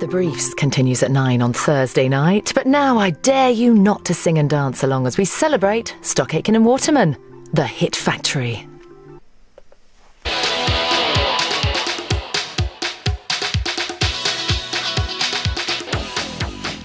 The Briefs continues at 9 on Thursday night, but now I dare you not to sing and dance along as we celebrate Aitken and Waterman, the hit factory.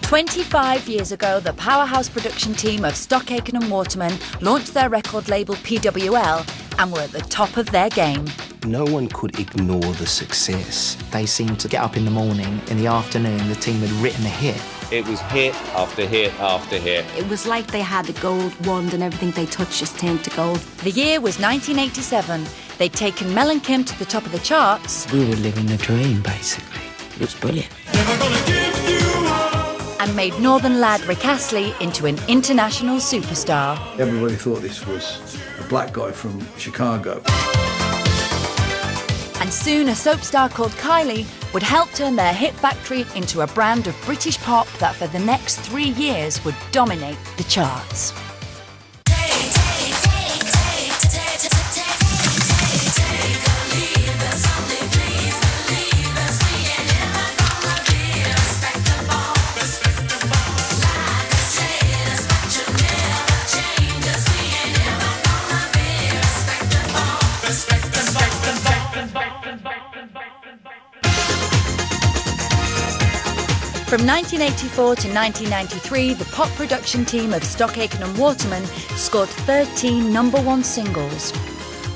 "25 years ago, the powerhouse production team of Aitken and Waterman launched their record label PWL and were at the top of their game. No one could ignore the success. They seemed to get up in the morning, in the afternoon, the team had written a hit. It was hit after hit after hit. It was like they had a gold wand and everything they touched just turned to gold. The year was 1987. They'd taken Mel and Kim to the top of the charts. We were living a dream, basically. It was brilliant. And made northern lad Rick Astley into an international superstar. Everybody thought this was a black guy from Chicago. And soon a soap star called Kylie would help turn their hit factory into a brand of British pop that for the next 3 years would dominate the charts. From 1984 to 1993, the pop production team of Aitken and Waterman scored 13 #1 singles,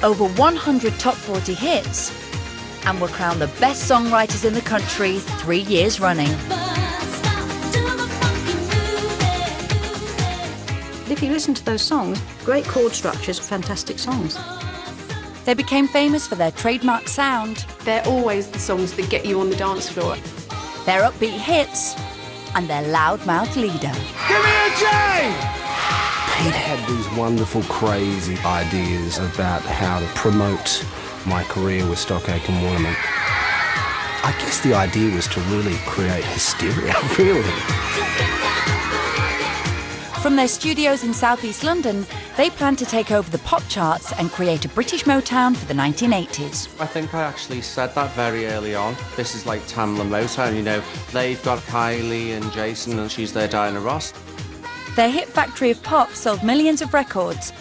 over 100 top 40 hits, and were crowned the best songwriters in the country 3 years running. If you listen to those songs, great chord structures, fantastic songs. They became famous for their trademark sound, They're always the songs that get you on the dance floor. their upbeat hits, and their loudmouth leader. Give me a J! Pete had these wonderful, crazy ideas about how to promote my career with Aitken Waterman. I guess the idea was to really create hysteria, really. From their studios in southeast London, they planned to take over the pop charts and create a British Motown for the 1980s. I think I actually said that very early on. This is like Tamla Motown, you know. They've got Kylie and Jason and she's their Diana Ross. Their hit factory of pop sold millions of records,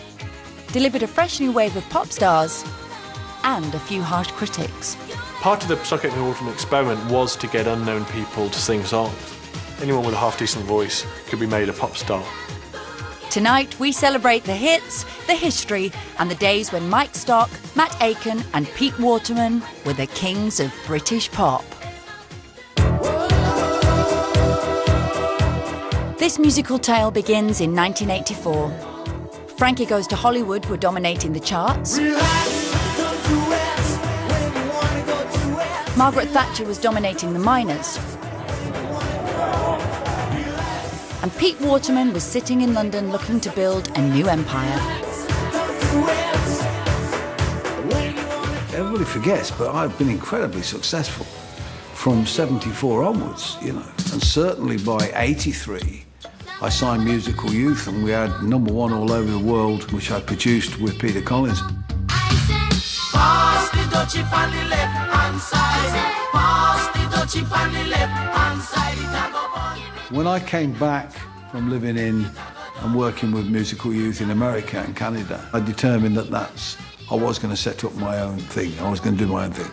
delivered a fresh new wave of pop stars, and a few harsh critics. Part of the Aitken and Waterman experiment was to get unknown people to sing songs. Anyone with a half-decent voice could be made a pop star. Tonight, we celebrate the hits, the history, and the days when Mike Stock, Matt Aitken, and Pete Waterman were the kings of British pop. This musical tale begins in 1984. Frankie Goes to Hollywood were dominating the charts. Margaret Thatcher was dominating the minors. And Pete Waterman was sitting in London looking to build a new empire. Everybody forgets, but I've been incredibly successful from 74 onwards, you know. And certainly by 83, I signed Musical Youth and we had #1 all over the world, which I produced with Peter Collins. Pass the dutchie on the left-hand side. Pass the dutchie on the left-hand side. When I came back from living in and working with Musical Youth in America and Canada, I determined that I was going to set up my own thing. I was going to do my own thing.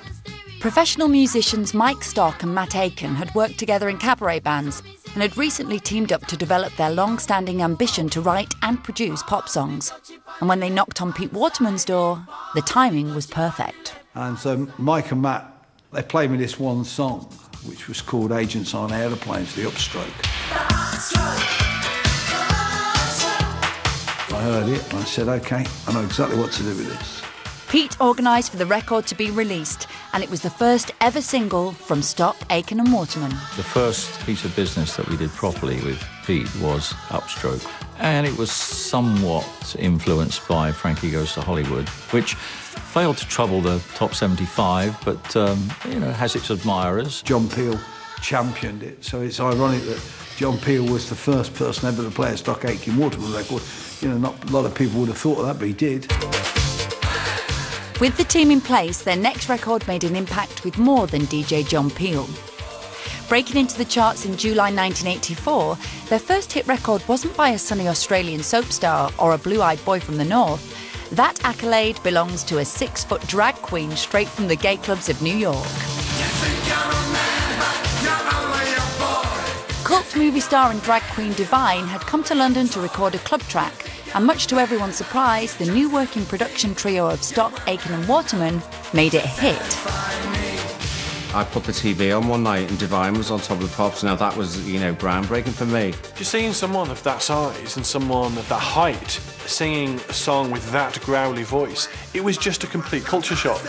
Professional musicians Mike Stock and Matt Aitken had worked together in cabaret bands and had recently teamed up to develop their long-standing ambition to write and produce pop songs. And when they knocked on Pete Waterman's door, the timing was perfect. And so Mike and Matt, they played me this one song, which was called Agents on Aeroplanes, the upstroke. I heard it and I said, OK, I know exactly what to do with this. Pete organised for the record to be released, and it was the first ever single from Aitken and Waterman. The first piece of business that we did properly with Pete was Upstroke, and it was somewhat influenced by Frankie Goes to Hollywood, which failed to trouble the top 75, but has its admirers. John Peel championed it, so it's ironic that John Peel was the first person ever to play a Aitken Waterman record. You know, not a lot of people would have thought of that, but he did. With the team in place, their next record made an impact with more than DJ John Peel. Breaking into the charts in July 1984, their first hit record wasn't by a sunny Australian soap star or a blue-eyed boy from the north. That accolade belongs to a 6-foot drag queen straight from the gay clubs of New York. Cult movie star and drag queen Divine had come to London to record a club track, and much to everyone's surprise, the new working production trio of Stock, Aitken and Waterman made it a hit. I put the TV on one night and Divine was on top of the pops. Now that was, groundbreaking for me. Just seeing someone of that size and someone of that height singing a song with that growly voice, it was just a complete culture shock.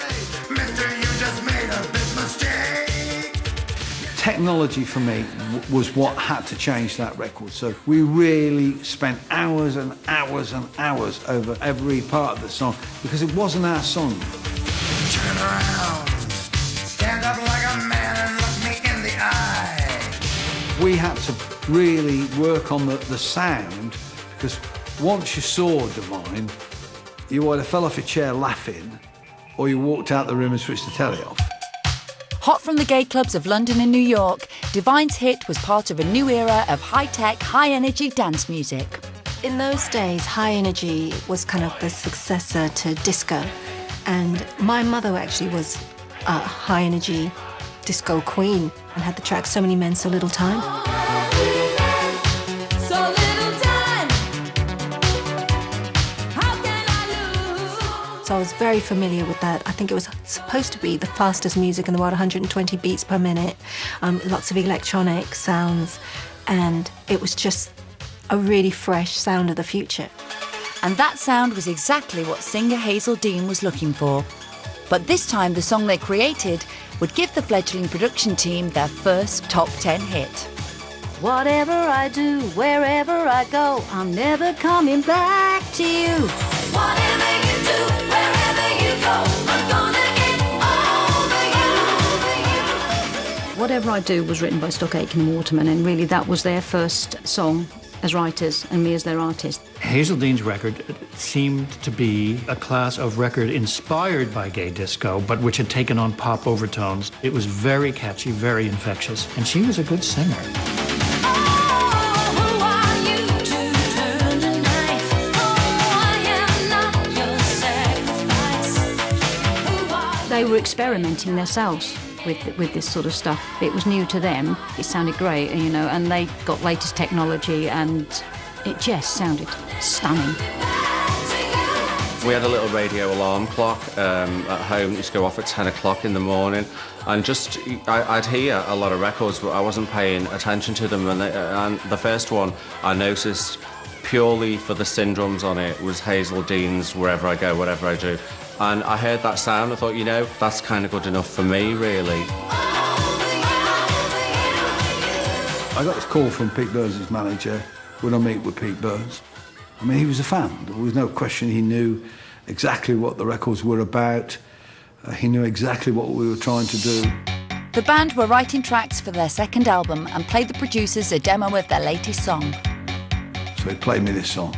Technology for me was what had to change that record. So we really spent hours and hours and hours over every part of the song because it wasn't our song. Turn around, stand up like a man and look me in the eye. We had to really work on the sound because once you saw Divine, you either fell off your chair laughing or you walked out the room and switched the telly off. Hot from the gay clubs of London and New York, Divine's hit was part of a new era of high-tech, high-energy dance music. In those days, Hi-NRG was kind of the successor to disco. And my mother actually was a Hi-NRG disco queen and had the track So Many Men, So Little Time. So I was very familiar with that. I think it was supposed to be the fastest music in the world, 120 beats per minute, lots of electronic sounds, and it was just a really fresh sound of the future. And that sound was exactly what singer Hazel Dean was looking for. But this time the song they created would give the fledgling production team their first top 10 hit. Whatever I do, wherever I go, I'm never coming back to you. Whatever you do, wherever you go, I'm gonna get over you. Whatever I Do was written by Stock, Aitken and Waterman, and really that was their first song as writers and me as their artist. Hazel Dean's record seemed to be a class of record inspired by gay disco, but which had taken on pop overtones. It was very catchy, very infectious, and she was a good singer. They were experimenting themselves with this sort of stuff. It was new to them. It sounded great, and they got latest technology, and it just sounded stunning. We had a little radio alarm clock at home that used to go off at 10 o'clock in the morning, and I'd hear a lot of records, but I wasn't paying attention to them, and the first one I noticed purely for the syndromes on it was Hazel Dean's Wherever I Go, Whatever I Do. And I heard that sound, I thought, that's kind of good enough for me, really. I got this call from Pete Burns' manager, would I meet with Pete Burns? I mean, he was a fan. There was no question he knew exactly what the records were about. He knew exactly what we were trying to do. The band were writing tracks for their second album and played the producers a demo of their latest song. So he played me this song.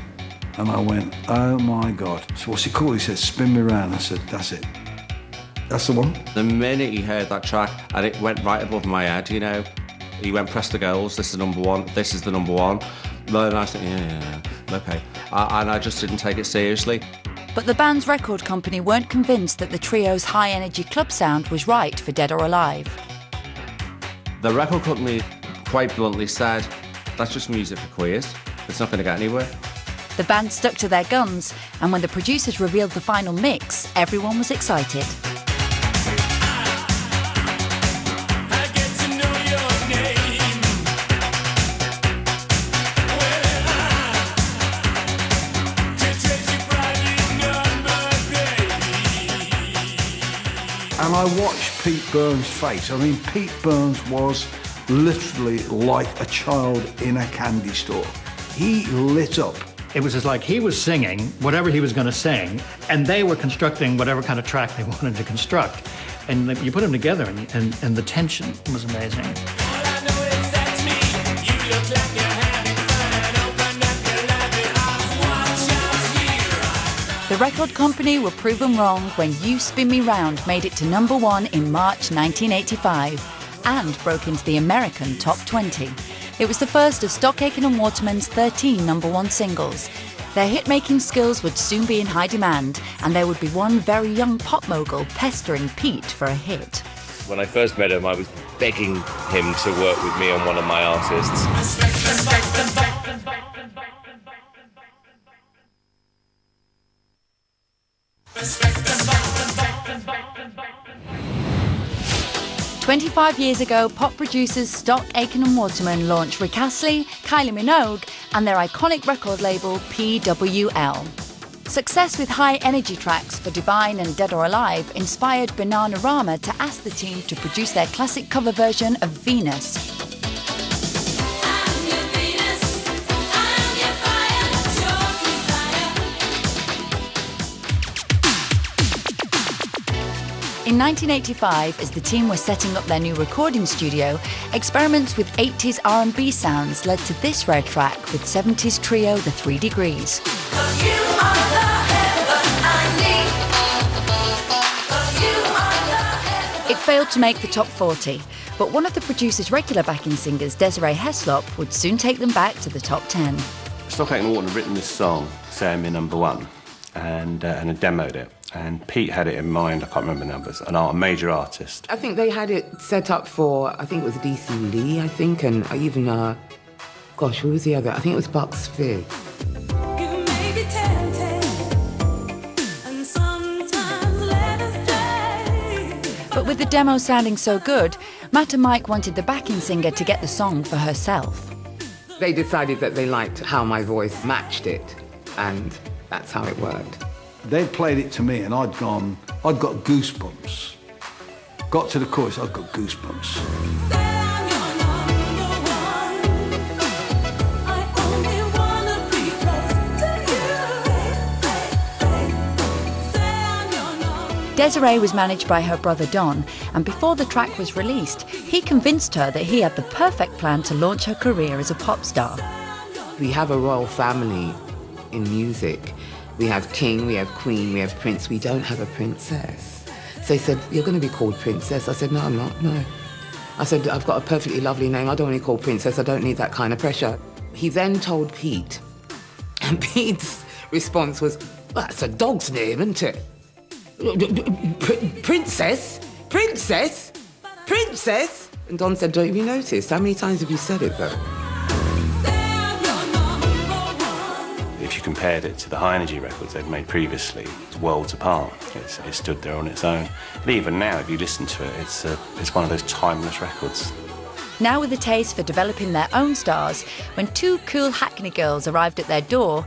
And I went, oh my God. So what's he called? He said, Spin Me Round. I said, that's it. That's the one. The minute he heard that track, and it went right above my head, He went, press the girls, this is number one, this is the number one. And I was thinking, yeah, okay. And I just didn't take it seriously. But the band's record company weren't convinced that the trio's high-energy club sound was right for Dead or Alive. The record company quite bluntly said, that's just music for queers. It's not going to get anywhere. The band stuck to their guns, and when the producers revealed the final mix, everyone was excited. And I watched Pete Burns' face. I mean, Pete Burns was literally like a child in a candy store. He lit up. It was just like he was singing whatever he was going to sing, and they were constructing whatever kind of track they wanted to construct. And you put them together, and the tension was amazing. The record company were proven wrong when You Spin Me Round made it to #1 in March 1985. and broke into the American top 20. It was the first of Stock Aitken and Waterman's 13 #1 singles. Their hit-making skills would soon be in high demand, and there would be one very young pop mogul pestering Pete for a hit. When I first met him, I was begging him to work with me on one of my artists. 25 years ago, pop producers Stock Aitken and Waterman launched Rick Astley, Kylie Minogue and their iconic record label PWL. Success with Hi-NRG tracks for Divine and Dead or Alive inspired Bananarama to ask the team to produce their classic cover version of Venus. In 1985, as the team were setting up their new recording studio, experiments with 80s R&B sounds led to this rare track with 70s trio The 3 Degrees. It failed to make the top 40, but one of the producer's regular backing singers, Desiree Heslop, would soon take them back to the top 10. Stock Aitken and Waterman had written this song, Say Me #1, and had demoed it. And Pete had it in mind, I can't remember the numbers, a major artist. I think they had it set up for, I think it was DC Lee, I think, and even, gosh, who was the other? I think it was Bucks Fizz. But with the demo sounding so good, Matt and Mike wanted the backing singer to get the song for herself. They decided that they liked how my voice matched it, and that's how it worked. They'd played it to me and I'd got goosebumps. Got to the chorus, I'd got goosebumps. Desiree was managed by her brother Don, and before the track was released, he convinced her that he had the perfect plan to launch her career as a pop star. We have a royal family in music. We have king, we have queen, we have prince. We don't have a princess. So he said, you're going to be called princess. I said, no, I'm not, no. I said, I've got a perfectly lovely name. I don't want to be called princess. I don't need that kind of pressure. He then told Pete, and Pete's response was, well, that's a dog's name, isn't it? Princess? Princess? Princess? And Don said, don't you notice? How many times have you said it, though? If you compared it to the Hi-NRG records they'd made previously, it's worlds apart. It stood there on its own. And even now, if you listen to it, it's one of those timeless records. Now with a taste for developing their own stars, when two cool Hackney girls arrived at their door,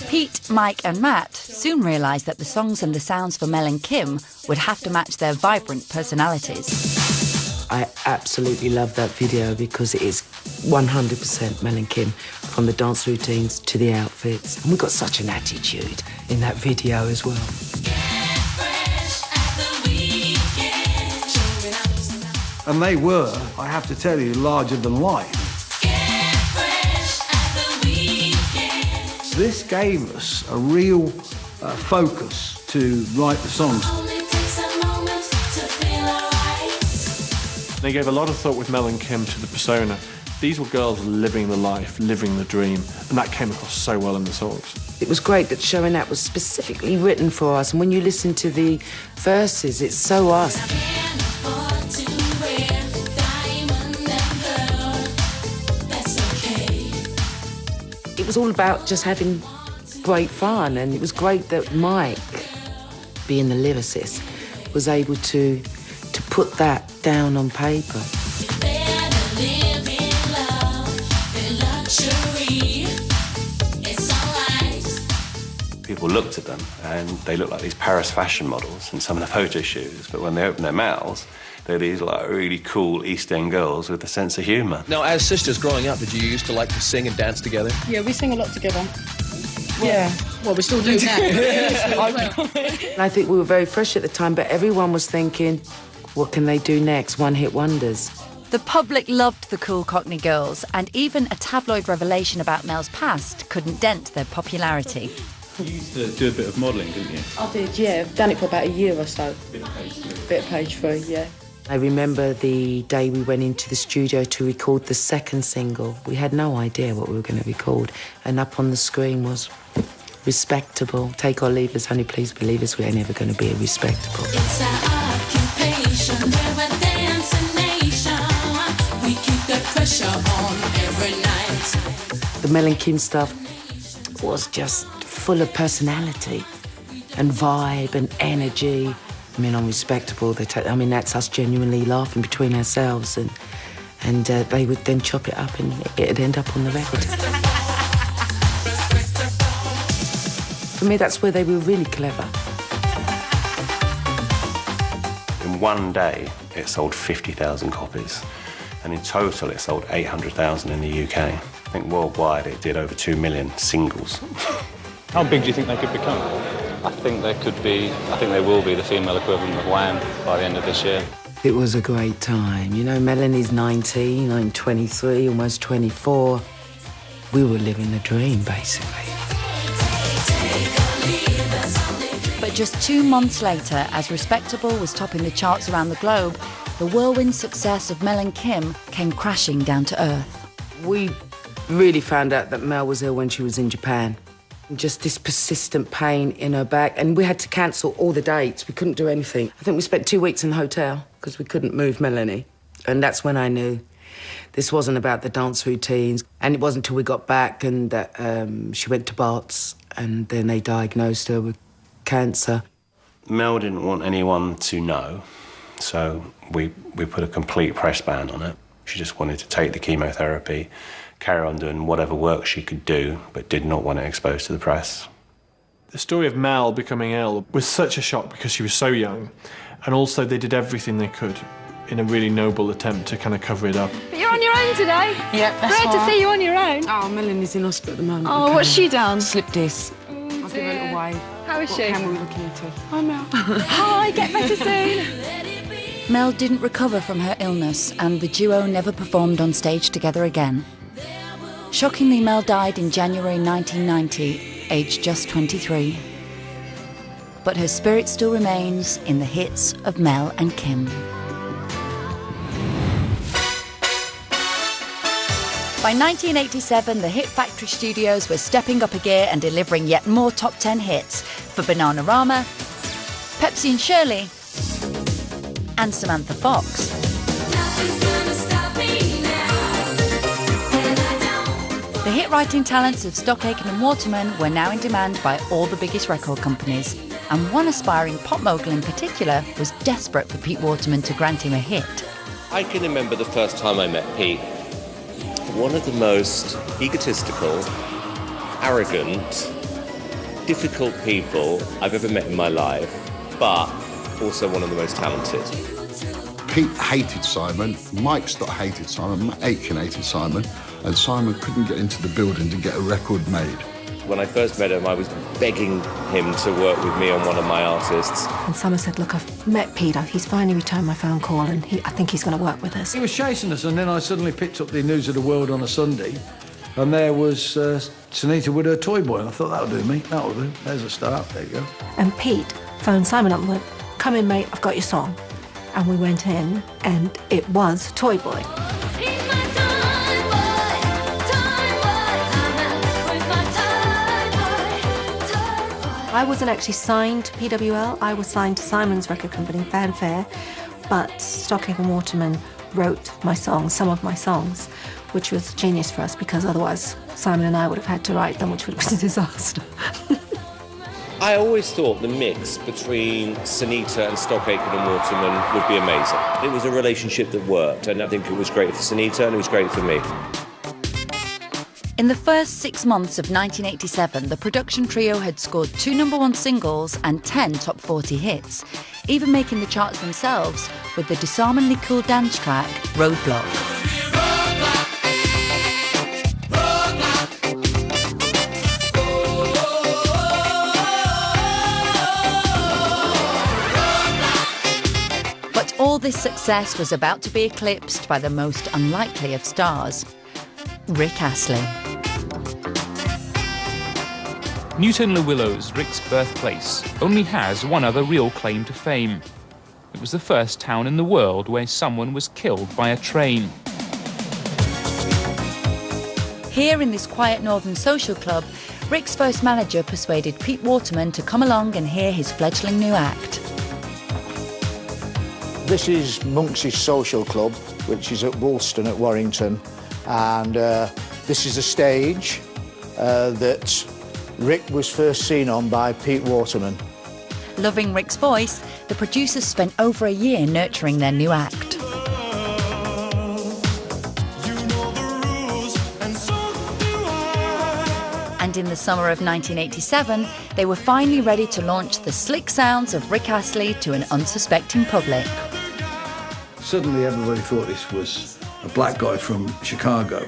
Pete, Mike and Matt soon realised that the songs and the sounds for Mel and Kim would have to match their vibrant personalities. I absolutely love that video because it is 100% Mel and Kim, from the dance routines to the outfits. And we've got such an attitude in that video as well. And they were, I have to tell you, larger than life. This gave us a real focus to write the songs. They gave a lot of thought with Mel and Kim to the persona. These were girls living the life, living the dream, and that came across so well in the songs. It was great that Showing That was specifically written for us, and when you listen to the verses, it's so us. It was all about just having great fun, and it was great that Mike, being the lyricist, was able to put that down on paper. People looked at them and they looked like these Paris fashion models in some of the photo shoots, but when they opened their mouths, they're these like really cool East End girls with a sense of humour. Now, as sisters growing up, did you used to like to sing and dance together? Yeah, we sing a lot together. Well, we still do now. I think we were very fresh at the time, but everyone was thinking, what can they do next? One-hit wonders. The public loved the cool Cockney girls, and even a tabloid revelation about Mel's past couldn't dent their popularity. You used to do a bit of modelling, didn't you? I did, yeah. I've done it for about a year or so. Bit of page 3, yeah. I remember the day we went into the studio to record the second single. We had no idea what we were going to record, and up on the screen was respectable. Take or leave us, honey, please believe us, we ain't ever going to be respectable. It's our occupation, we're a dancing nation. We keep the pressure on every night. The Mel and Kim stuff was just full of personality and vibe and energy. I mean, on Respectable, that's us genuinely laughing between ourselves, and they would then chop it up and it'd end up on the record. For me, that's where they were really clever. In one day, it sold 50,000 copies, and in total, it sold 800,000 in the UK. I think worldwide, it did over 2 million singles. How big do you think they could become? I think they will be the female equivalent of Wham by the end of this year. It was a great time. You know, Melanie's 19, I'm 23, almost 24. We were living the dream, basically. But just 2 months later, as Respectable was topping the charts around the globe, the whirlwind success of Mel and Kim came crashing down to earth. We really found out that Mel was ill when she was in Japan. Just this persistent pain in her back, and we had to cancel all the dates. We couldn't do anything. I think we spent 2 weeks in the hotel because we couldn't move Melanie. And that's when I knew this wasn't about the dance routines. And it wasn't until we got back and that she went to Bart's, and then they diagnosed her with cancer. Mel didn't want anyone to know, so we put a complete press ban on it. She just wanted to take the chemotherapy, carry on doing whatever work she could do, but did not want it exposed to the press. The story of Mel becoming ill was such a shock because she was so young, and also they did everything they could in a really noble attempt to kind of cover it up. But you're on your own today. Yep, that's Great to right. see you on your own. Oh, Melanie's in hospital at the moment. Oh, what's she done? Slip disc. Oh, I'll give her a dear. little wave. How is What she? camera are we looking into? Hi, Mel. Hi, get better soon. Mel didn't recover from her illness, and the duo never performed on stage together again. Shockingly, Mel died in January 1990, aged just 23. But her spirit still remains in the hits of Mel and Kim. By 1987, the Hit Factory studios were stepping up a gear and delivering yet more top 10 hits for Bananarama, Pepsi and Shirley, and Samantha Fox. The hit-writing talents of Stock Aitken and Waterman were now in demand by all the biggest record companies, and one aspiring pop mogul in particular was desperate for Pete Waterman to grant him a hit. I can remember the first time I met Pete. One of the most egotistical, arrogant, difficult people I've ever met in my life, but also one of the most talented. Pete hated Simon, Mike Stott hated Simon, Aitken hated Simon, and Simon couldn't get into the building to get a record made. When I first met him, I was begging him to work with me on one of my artists. And Simon said, look, I've met Pete. He's finally returned my phone call, and I think he's going to work with us. He was chasing us, and then I suddenly picked up the News of the World on a Sunday, and there was Sinitta with her toy boy, and I thought, that'll do me, that'll do. There's a start, there you go. And Pete phoned Simon up and went, come in, mate, I've got your song. And we went in, and it was Toy Boy. I wasn't actually signed to PWL. I was signed to Simon's record company, Fanfare, but Stock Aitken Waterman wrote my songs, some of my songs, which was genius for us because otherwise Simon and I would have had to write them, which would have been a disaster. I always thought the mix between Sinitta and Stock Aitken and Waterman would be amazing. It was a relationship that worked, and I think it was great for Sinitta and it was great for me. In the first 6 months of 1987, the production trio had scored 2 #1 singles and 10 top 40 hits, even making the charts themselves with the disarmingly cool dance track, Roadblock. But all this success was about to be eclipsed by the most unlikely of stars, Rick Astley. Newton Le Willows, Rick's birthplace, only has one other real claim to fame. was the first town in the world where someone was killed by a train. Here in this quiet northern social club, Rick's first manager persuaded Pete Waterman to come along and hear his fledgling new act. This is Monks' Social Club, which is at Woolston at Warrington, and this is a stage that Rick was first seen on by Pete Waterman. Loving Rick's voice, the producers spent over a year nurturing their new act. And in the summer of 1987, they were finally ready to launch the slick sounds of Rick Astley to an unsuspecting public. Suddenly everybody thought this was a black guy from Chicago,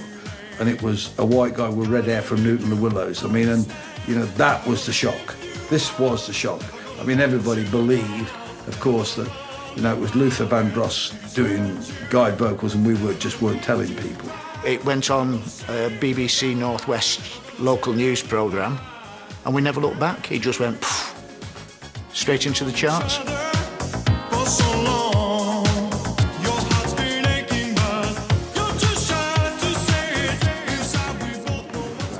and it was a white guy with red hair from Newton the Willows. I mean, and you know, that was the shock. This was the shock. I mean, everybody believed, of course, that, you know, it was Luther Vandross doing guide vocals and we weren't telling people. It went on BBC Northwest local news programme, and we never looked back. It just went straight into the charts.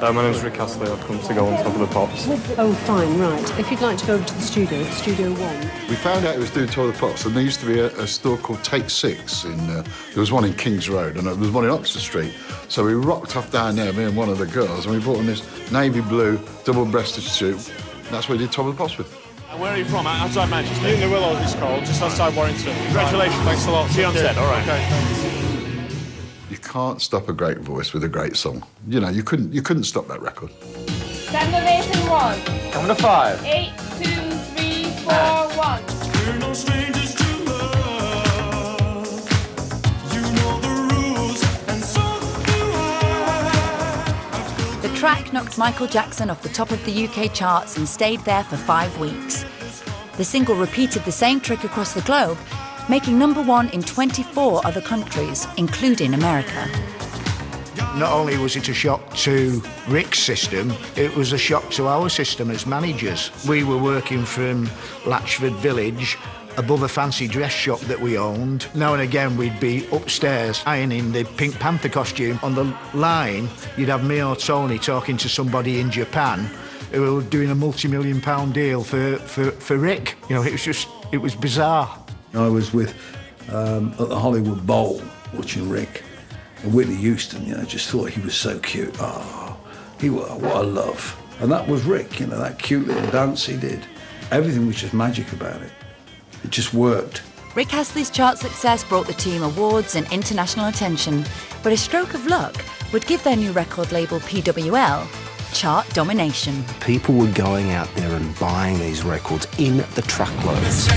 My name's Rick Astley. I've come to go on Top of the Pops. Oh, fine, right. If you'd like to go over to the studio, it's Studio 1. We found out it was doing Top of the Pops, and there used to be a store called Take 6 in. There was one in Kings Road, and there was one in Oxford Street. So we rocked off down there, me and one of the girls, and we bought on this navy blue double-breasted suit. That's what we did Top of the Pops with. And where are you from? Outside Manchester. Newton the Willows, it's called, just outside Warrington. Congratulations. Thanks a lot. See you on set. All right. Okay, thanks. You can't stop a great voice with a great song. You know, you couldn't stop that record. Stand ovation 1. Come to 5. 8, 2, 3, 4, 1. We're no strangers to love. You know the rules, and so do I. The track knocked Michael Jackson off the top of the UK charts and stayed there for 5 weeks. The single repeated the same trick across the globe, making #1 in 24 other countries, including America. Not only was it a shock to Rick's system, it was a shock to our system as managers. We were working from Latchford Village, above a fancy dress shop that we owned. Now and again we'd be upstairs ironing the Pink Panther costume. On the line, you'd have me or Tony talking to somebody in Japan who were doing a multi-million-pound deal for Rick. You know, it was bizarre. I was with, at the Hollywood Bowl, watching Rick, and Whitney Houston, you know, just thought he was so cute. Oh, what a love. And that was Rick, you know, that cute little dance he did. Everything was just magic about it. It just worked. Rick Astley's chart success brought the team awards and international attention, but a stroke of luck would give their new record label PWL chart domination. People were going out there and buying these records in the truckloads.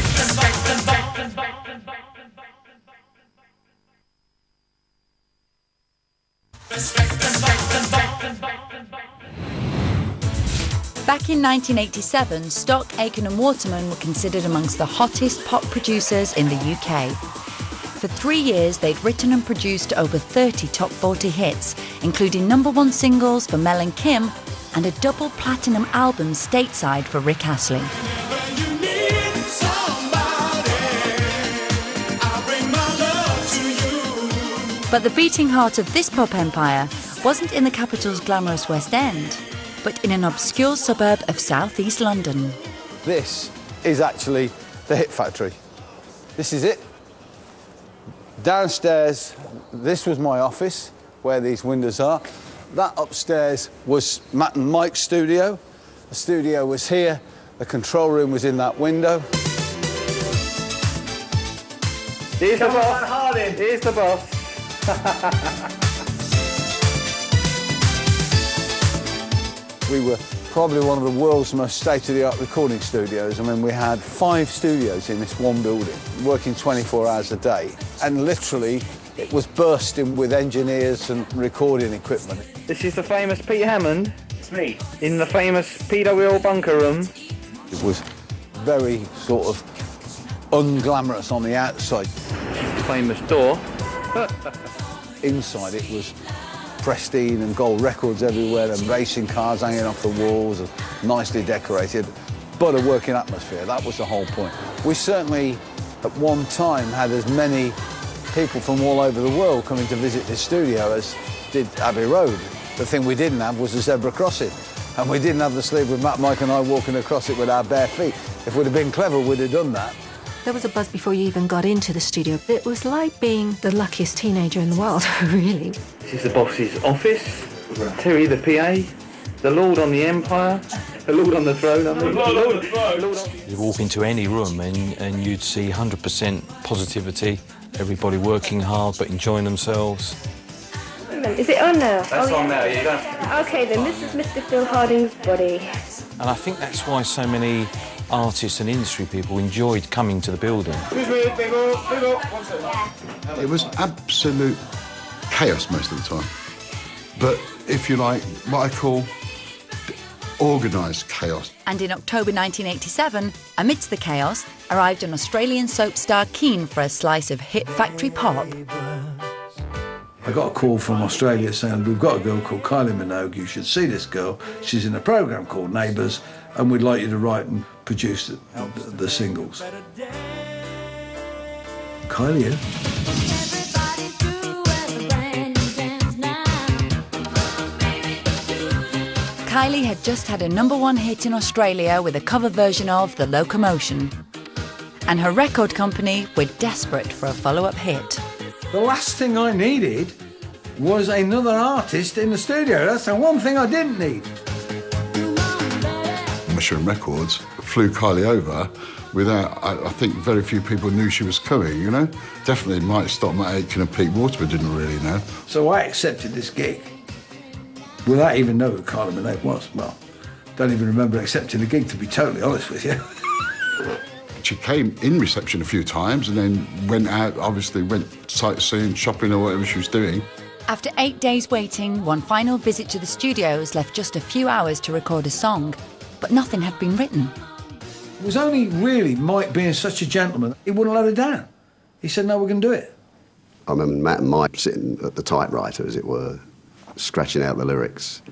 Back in 1987, Stock, Aitken and Waterman were considered amongst the hottest pop producers in the UK. For 3 years, they'd written and produced over 30 top 40 hits, including #1 singles for Mel and Kim and a double platinum album stateside for Rick Astley. But the beating heart of this pop empire wasn't in the capital's glamorous West End, but in an obscure suburb of southeast London. This is actually the Hit Factory. This is it. Downstairs, this was my office, where these windows are. That upstairs was Matt and Mike's studio. The studio was here. The control room was in that window. Here's the boss. Here's the boss. We were probably one of the world's most state-of-the-art recording studios. I mean, we had 5 studios in this one building, working 24 hours a day. And literally, it was bursting with engineers and recording equipment. This is the famous Pete Hammond. It's me. In the famous PWL bunker room. It was very sort of unglamorous on the outside. Famous door. Inside it was pristine and gold records everywhere and racing cars hanging off the walls and nicely decorated, but a working atmosphere. That was the whole point. We certainly at one time had as many people from all over the world coming to visit this studio as did Abbey Road. The thing we didn't have was a zebra crossing. And we didn't have the sleeve with Matt, Mike and I walking across it with our bare feet. If we'd have been clever, we'd have done that. There was a buzz before you even got into the studio. It was like being the luckiest teenager in the world, really. This is the boss's office. Terry, the PA. The Lord on the Empire. The Lord on the throne. You'd walk into any room and you'd see 100% positivity, everybody working hard but enjoying themselves. Is it on now? That's on now, yeah, you don't have to... Okay, then this is Mr. Phil Harding's body. And I think that's why so many artists and industry people enjoyed coming to the building. It was absolute chaos most of the time. But if you like, what I call organised chaos. And in October 1987, amidst the chaos, arrived an Australian soap star keen for a slice of hit factory pop. I got a call from Australia saying, we've got a girl called Kylie Minogue, you should see this girl. She's in a programme called Neighbours, and we'd like you to write and produce the singles. Kylie, Kylie had just had a #1 hit in Australia with a cover version of The Locomotion. And her record company were desperate for a follow-up hit. the last thing I needed was another artist in the studio. That's the one thing I didn't need. Mushroom Records flew Kylie over without, I think very few people knew she was coming, you know? Definitely might have stopped my Aitken and Pete Waterman didn't really know. So I accepted this gig without even knowing who Kylie Minogue was. Well, don't even remember accepting the gig, to be totally honest with you. She came in reception a few times and then went out, obviously went sightseeing, shopping or whatever she was doing. After 8 days waiting, one final visit to the studios left just a few hours to record a song, but nothing had been written. It was only really Mike being such a gentleman, he wouldn't let her down. He said, no, we're going to do it. I remember Matt and Mike sitting at the typewriter, as it were, scratching out the lyrics.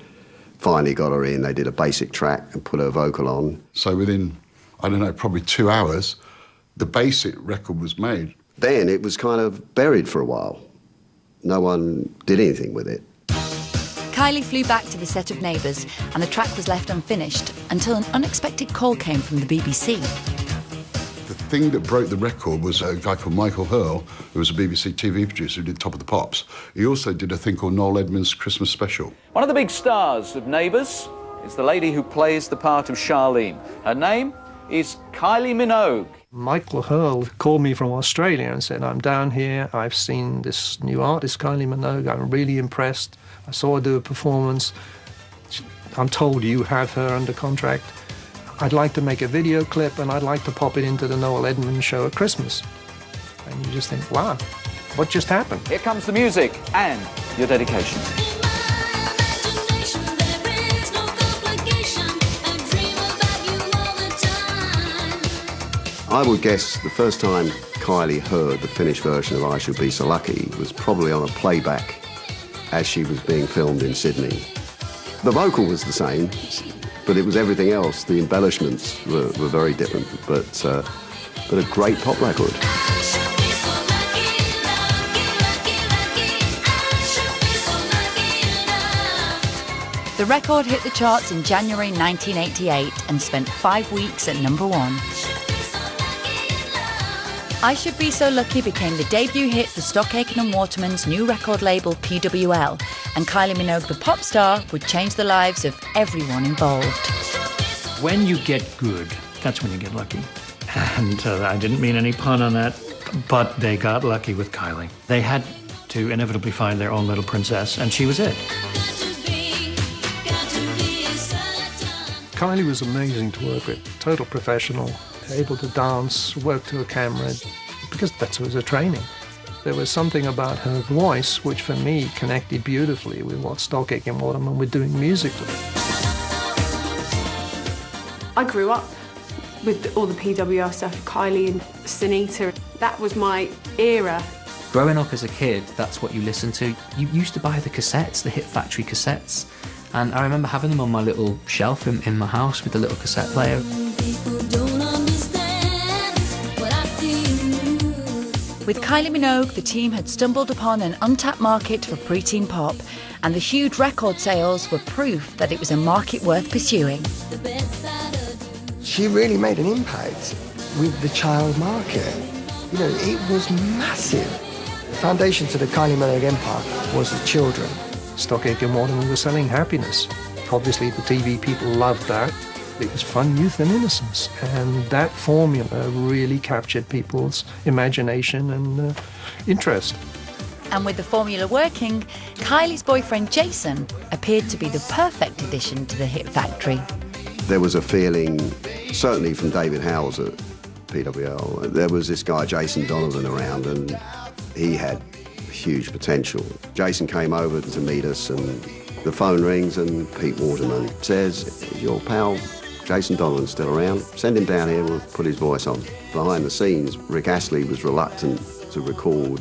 Finally got her in, they did a basic track and put her vocal on. So within, I don't know, probably 2 hours, the basic record was made. Then it was kind of buried for a while. No one did anything with it. Kylie flew back to the set of Neighbours and the track was left unfinished until an unexpected call came from the BBC. The thing that broke the record was a guy called Michael Hurl, who was a BBC TV producer who did Top of the Pops. He also did a thing called Noel Edmonds' Christmas Special. One of the big stars of Neighbours is the lady who plays the part of Charlene. Her name is Kylie Minogue. Michael Hurl called me from Australia and said, I'm down here, I've seen this new artist, Kylie Minogue, I'm really impressed. I saw her do a performance. I'm told you have her under contract. I'd like to make a video clip and I'd like to pop it into the Noel Edmonds show at Christmas. And you just think, wow, what just happened? Here comes the music and your dedication. I would guess the first time Kylie heard the finished version of I Should Be So Lucky was probably on a playback as she was being filmed in Sydney. The vocal was the same, but it was everything else. The embellishments were very different, but a great pop record. The record hit the charts in January 1988 and spent 5 weeks at #1. I Should Be So Lucky became the debut hit for Stock Aitken and Waterman's new record label PWL, and Kylie Minogue, the pop star, would change the lives of everyone involved. When you get good, that's when you get lucky. And I didn't mean any pun on that, but they got lucky with Kylie. They had to inevitably find their own little princess, and she was it. Kylie was amazing to work with, total professional, able to dance, work to a camera, because that was her training. There was something about her voice which for me connected beautifully with what Stock Aitken and Waterman were doing musically. I grew up with all the PWL stuff, Kylie and Sinitta. That was my era. Growing up as a kid, that's what you listened to. You used to buy the cassettes, the Hit Factory cassettes, and I remember having them on my little shelf in my house with the little cassette player. People don't understand what I see in you. With Kylie Minogue, the team had stumbled upon an untapped market for preteen pop, and the huge record sales were proof that it was a market worth pursuing. She really made an impact with the child market. You know, it was massive. The foundation to the Kylie Minogue empire was the children. Stock Aitken Waterman was selling happiness. Obviously, the TV people loved that. It was fun, youth and innocence. And that formula really captured people's imagination and interest. And with the formula working, Kylie's boyfriend Jason appeared to be the perfect addition to the hit factory. There was a feeling, certainly from David Howells at PWL, there was this guy Jason Donovan around, and he had huge potential. Jason came over to meet us, and the phone rings, and Pete Waterman says, "Is your pal Jason Donovan still around? Send him down here, we'll put his voice on." Behind the scenes, Rick Astley was reluctant to record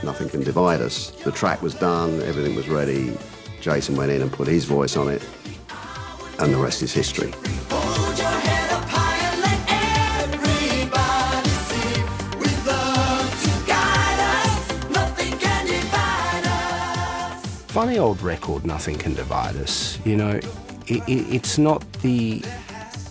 Nothing Can Divide Us. The track was done, everything was ready. Jason went in and put his voice on it, and the rest is history. Funny old record, Nothing Can Divide Us. You know, it's not the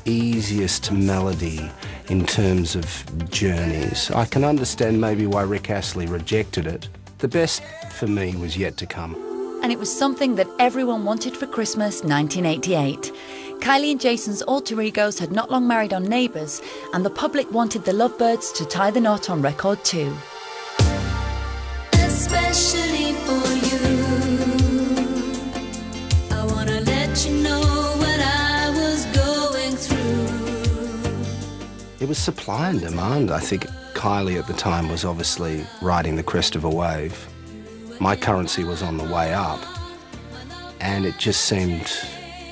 easiest melody in terms of journeys. I can understand maybe why Rick Astley rejected it. The best for me was yet to come. And it was something that everyone wanted for Christmas 1988. Kylie and Jason's alter egos had not long married on Neighbours, and the public wanted the Lovebirds to tie the knot on record too. Especially for you, I wanna let you know what I was going through. It was supply and demand. I think Kylie at the time was obviously riding the crest of a wave. My currency was on the way up, and it just seemed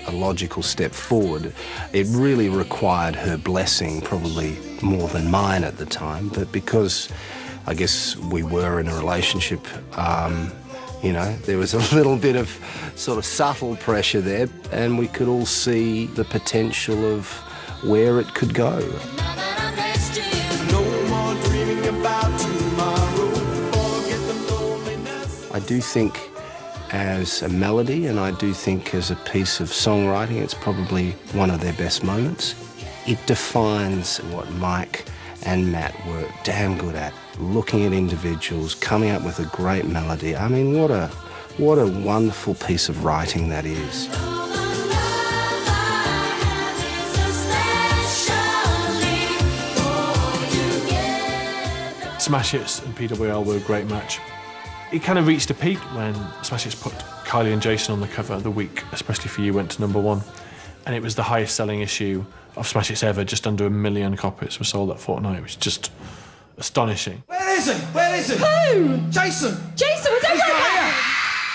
a logical step forward. It really required her blessing, probably more than mine at the time, but because I guess we were in a relationship, you know, there was a little bit of sort of subtle pressure there, and we could all see the potential of where it could go. I do think as a melody, and I do think as a piece of songwriting, it's probably one of their best moments. It defines what Mike and Matt were damn good at, looking at individuals, coming up with a great melody. I mean, what a wonderful piece of writing that is. Smash Hits and PWL were a great match. It kind of reached a peak when Smash Hits put Kylie and Jason on the cover of the week, Especially For You went to #1. And it was the highest selling issue of Smash Hits ever. Just under 1 million copies were sold that fortnight. It was just astonishing. Where is he? Where is he? Who? Jason! Jason, was everywhere!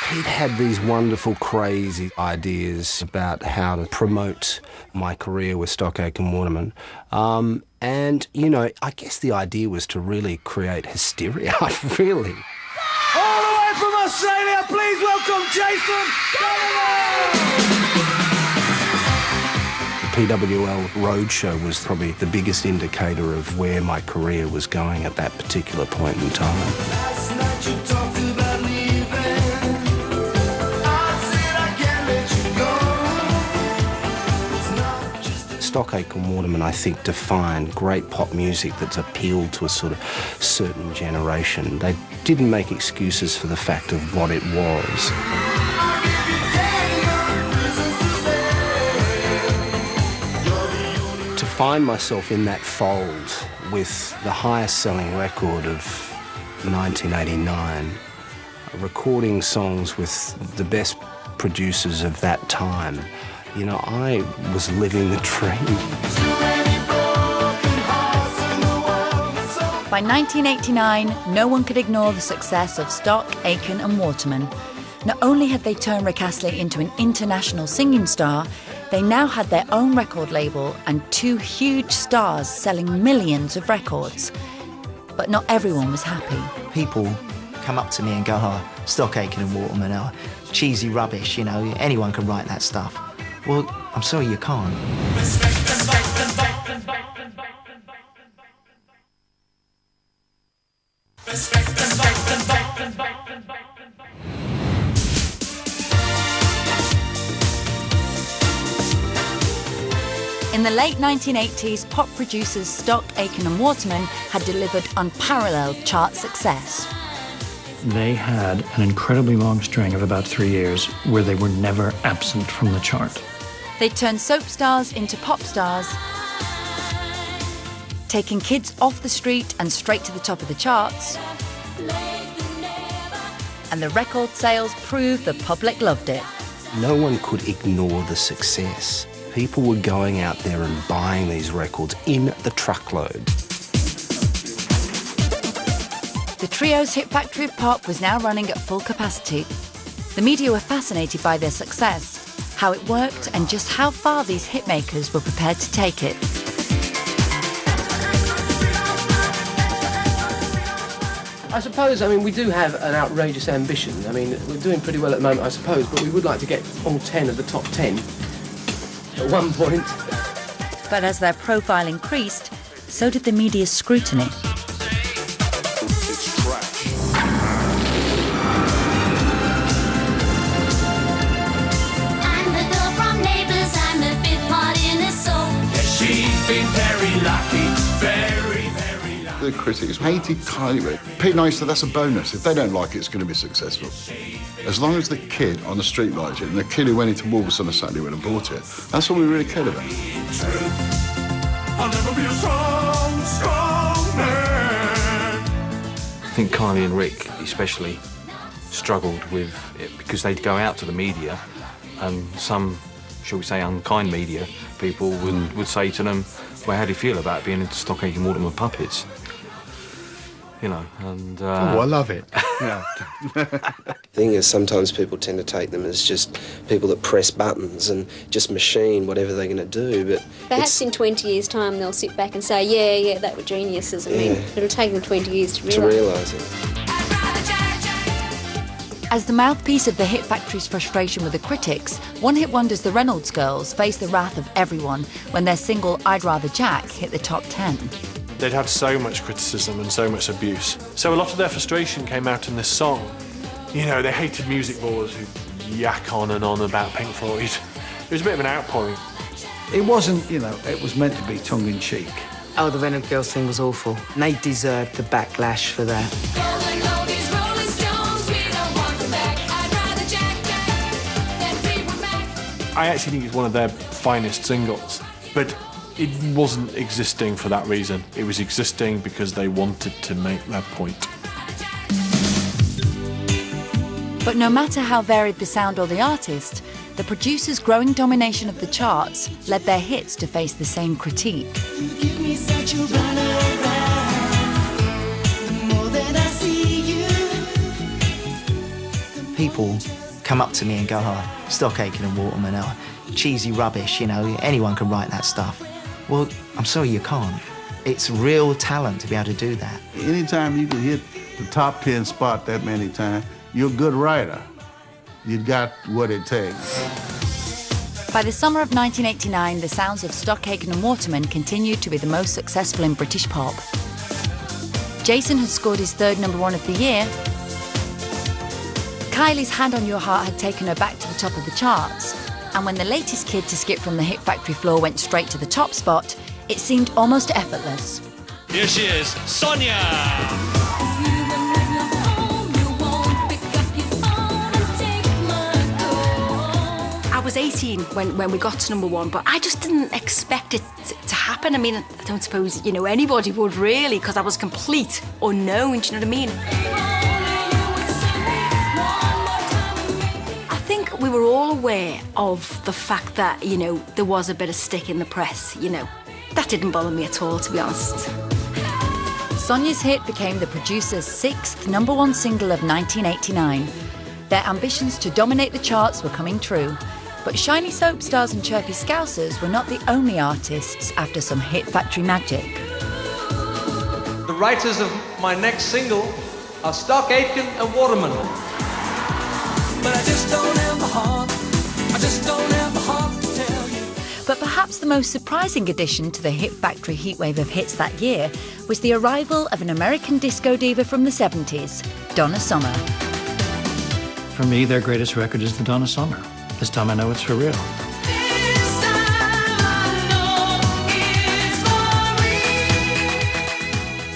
Pete had these wonderful, crazy ideas about how to promote my career with Stock Aitken Waterman. And, you know, I guess the idea was to really create hysteria, really. All the way from Australia, please welcome Jason The PWL roadshow was probably the biggest indicator of where my career was going at that particular point in time. Last night you talked about leaving. I said I can't let you go. Stock Aitken Waterman, I think, defined great pop music that's appealed to a sort of certain generation. They didn't make excuses for the fact of what it was. To find myself in that fold with the highest selling record of 1989, recording songs with the best producers of that time, you know, I was living the dream. By 1989, no one could ignore the success of Stock, Aitken and Waterman. Not only had they turned Rick Astley into an international singing star, they now had their own record label and 2 huge stars selling millions of records. But not everyone was happy. People come up to me and go, "Oh, Stock Aitken and Waterman, oh, cheesy rubbish, you know, anyone can write that stuff." Well, I'm sorry, you can't. In the late 1980s, pop producers Stock, Aitken and Waterman had delivered unparalleled chart success. They had an incredibly long string of about 3 years where they were never absent from the chart. They turned soap stars into pop stars, taking kids off the street and straight to the top of the charts. And the record sales proved the public loved it. No one could ignore the success. People were going out there and buying these records in the truckload. The trio's hit factory of pop was now running at full capacity. The media were fascinated by their success, how it worked, and just how far these hitmakers were prepared to take it. I suppose, we do have an outrageous ambition. We're doing pretty well at the moment, I suppose, but we would like to get all 10 of the top 10 at one point. But as their profile increased, so did the media's scrutiny. The critics hated Kylie Minogue. Pete and I said that's a bonus. If they don't like it, it's going to be successful. As long as the kid on the street liked it, and the kid who went into Wolves on a Saturday went and bought it, that's all we really cared about. I'll never be a strong man. I think Kylie and Rick especially struggled with it because they'd go out to the media and some, shall we say, unkind media people would say to them, well, how do you feel about being into Stock, Aitken Waterman puppets? You know, and... Oh, I love it. Yeah. The thing is, sometimes people tend to take them as just people that press buttons and just machine whatever they're going to do, but perhaps in 20 years' time they'll sit back and say, yeah, they were geniuses. It'll take them 20 years to realise it. As the mouthpiece of the Hit Factory's frustration with the critics, one-hit wonders the Reynolds Girls faced the wrath of everyone when their single I'd Rather Jack hit the top 10. They'd had so much criticism and so much abuse. So a lot of their frustration came out in this song. You know, they hated music bores who yak on and on about Pink Floyd. It was a bit of an outpouring. It wasn't, it was meant to be tongue-in-cheek. Oh, the Reynolds Girls thing was awful. And they deserved the backlash for that. I actually think it's one of their finest singles, but it wasn't existing for that reason. It was existing because they wanted to make their point. But no matter how varied the sound or the artist, the producers' growing domination of the charts led their hits to face the same critique. People come up to me and go, oh, Stock, Aitken and Waterman are cheesy rubbish, anyone can write that stuff. Well, I'm sorry you can't. It's real talent to be able to do that. Anytime you can hit the top 10 spot that many times, you're a good writer. You got what it takes. By the summer of 1989, the sounds of Stock, Aitken and Waterman continued to be the most successful in British pop. Jason had scored his third #1 of the year. Kylie's Hand on Your Heart had taken her back to the top of the charts. And when the latest kid to skip from the Hit Factory floor went straight to the top spot, it seemed almost effortless. Here she is, Sonia! I was 18 when we got to #1, but I just didn't expect it to happen. I don't suppose, anybody would really, because I was complete unknown, do you know what I mean? We were all aware of the fact that, there was a bit of stick in the press, That didn't bother me at all, to be honest. Sonia's hit became the producer's 6th #1 single of 1989. Their ambitions to dominate the charts were coming true. But shiny soap stars and chirpy scousers were not the only artists after some Hit Factory magic. The writers of my next single are Stock, Aitken and Waterman. But I just don't have the heart. I just don't have the heart to tell you. But perhaps the the most surprising addition to the Hit Factory heatwave of hits that year was the arrival of an American disco diva from the 70s, Donna Summer. For me, their greatest record is the Donna Summer. This time I know it's for real.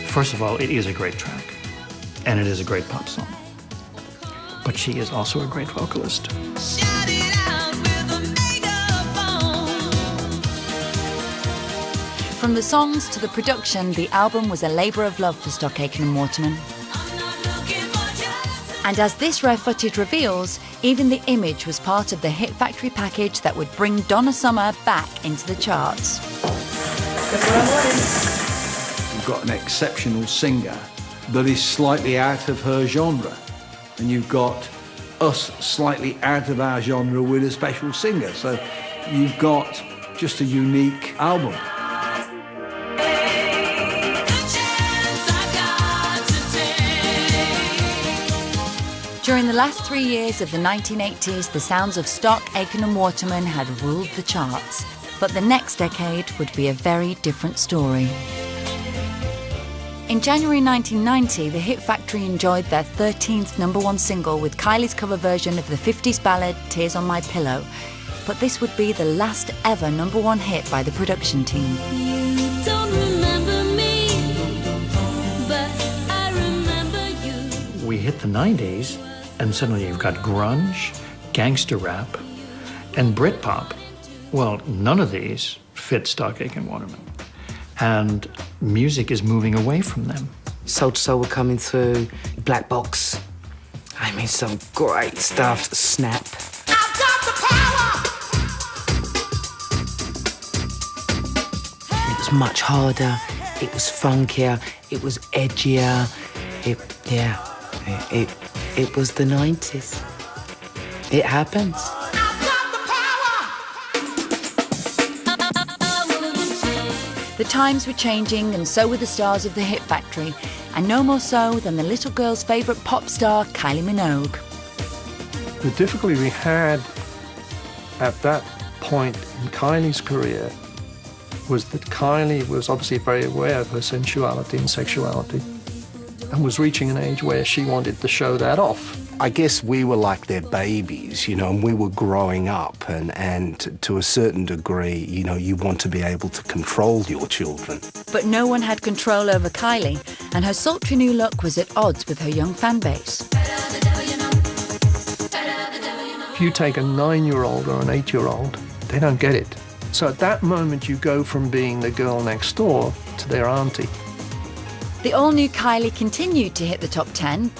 First of all, it is a great track, and it is a great pop song. But she is also a great vocalist. From the songs to the production, the album was a labour of love for Stock Aitken and Waterman. And as this rare footage reveals, even the image was part of the Hit Factory package that would bring Donna Summer back into the charts. You've got an exceptional singer that is slightly out of her genre, and you've got us slightly out of our genre with a special singer. So you've got just a unique album. During the last 3 years of the 1980s, the sounds of Stock, Aitken and Waterman had ruled the charts. But the next decade would be a very different story. In January 1990, the Hit Factory enjoyed their 13th #1 single with Kylie's cover version of the 50s ballad Tears on My Pillow. But this would be the last ever #1 hit by the production team. You don't remember me, but I remember you. We hit the 90s, and suddenly you've got grunge, gangster rap, and Britpop. Well, none of these fit Stock Aitken Waterman. And music is moving away from them. Soul to Soul were coming through, Black Box. I mean, some great stuff. Snap. I've got the power. It was much harder. It was funkier. It was edgier. It was the 90s. It happens. The times were changing, and so were the stars of the Hit Factory, and no more so than the little girl's favourite pop star, Kylie Minogue. The difficulty we had at that point in Kylie's career was that Kylie was obviously very aware of her sensuality and sexuality, and was reaching an age where she wanted to show that off. I guess we were like their babies, you know, and we were growing up, and to a certain degree, you know, you want to be able to control your children. But no one had control over Kylie, and her sultry new look was at odds with her young fan base. If you take a 9-year-old or an 8-year-old, they don't get it. So at that moment, you go from being the girl next door to their auntie. The all-new Kylie continued to hit the top 10,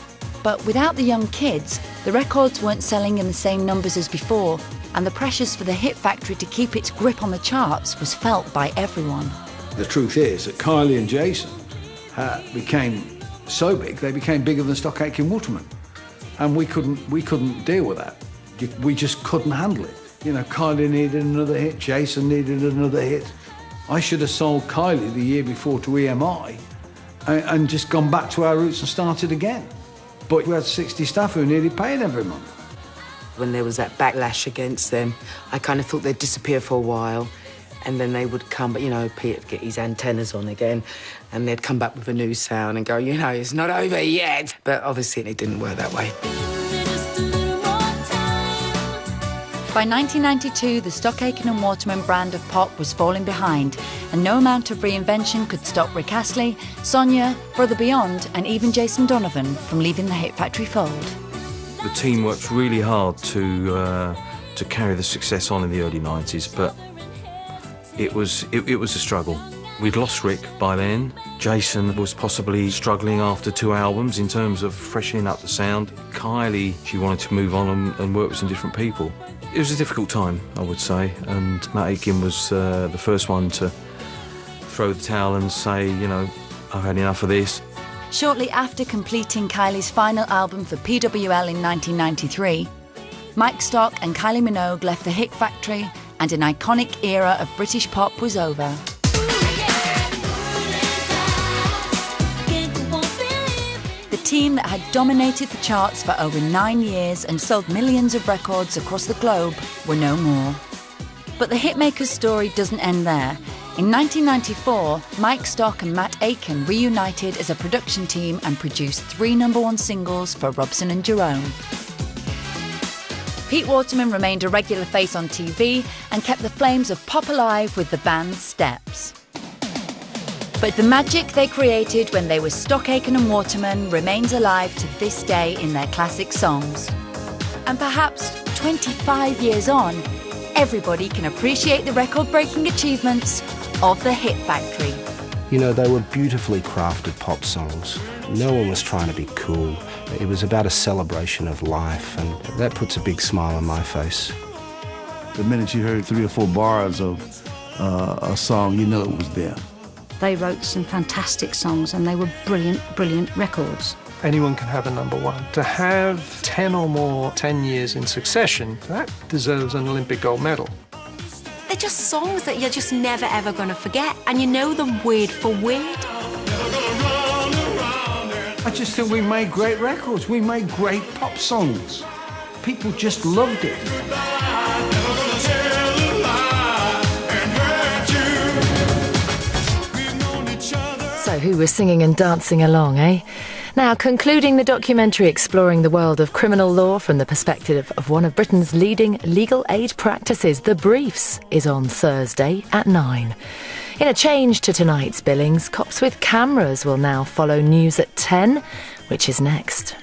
but without the young kids, the records weren't selling in the same numbers as before, and the pressures for the Hit Factory to keep its grip on the charts was felt by everyone. The truth is that Kylie and Jason became so big, they became bigger than Stock Aitken Waterman. And we couldn't deal with that. We just couldn't handle it. You know, Kylie needed another hit, Jason needed another hit. I should have sold Kylie the year before to EMI and just gone back to our roots and started again. But we had 60 staff who needed paying every month. When there was that backlash against them, I kind of thought they'd disappear for a while, and then they would come, but, you know, Pete would get his antennas on again, and they'd come back with a new sound and go, you know, it's not over yet. But obviously it didn't work that way. By 1992, the Stock Aitken and Waterman brand of pop was falling behind, and no amount of reinvention could stop Rick Astley, Sonia, Brother Beyond, and even Jason Donovan from leaving the Hit Factory fold. The team worked really hard to carry the success on in the early 90s, but it was a struggle. We'd lost Rick by then. Jason was possibly struggling after 2 albums in terms of freshening up the sound. Kylie, she wanted to move on and work with some different people. It was a difficult time, I would say, and Matt Aitken was the first one to throw the towel and say, you know, I've had enough of this. Shortly after completing Kylie's final album for PWL in 1993, Mike Stock and Kylie Minogue left the Hit Factory, and an iconic era of British pop was over. The team that had dominated the charts for over 9 years and sold millions of records across the globe were no more. But the hitmaker's story doesn't end there. In 1994, Mike Stock and Matt Aitken reunited as a production team and produced 3 #1 singles for Robson and Jerome. Pete Waterman remained a regular face on TV and kept the flames of pop alive with the band's Steps. But the magic they created when they were Stock Aitken and Waterman remains alive to this day in their classic songs. And perhaps 25 years on, everybody can appreciate the record-breaking achievements of the Hit Factory. You know, they were beautifully crafted pop songs. No one was trying to be cool. It was about a celebration of life, and that puts a big smile on my face. The minute you heard 3 or 4 bars of a song, you know it was them. They wrote some fantastic songs and they were brilliant, brilliant records. Anyone can have a #1. To have 10 or more 10 years in succession, that deserves an Olympic gold medal. They're just songs that you're just never ever going to forget, and you know them word for word. I just think we made great records. We made great pop songs. People just loved it. So who was singing and dancing along, eh? Now, concluding the documentary exploring the world of criminal law from the perspective of one of Britain's leading legal aid practices, The Briefs, is on Thursday at 9. In a change to tonight's billings, Cops with Cameras will now follow news at 10, which is next.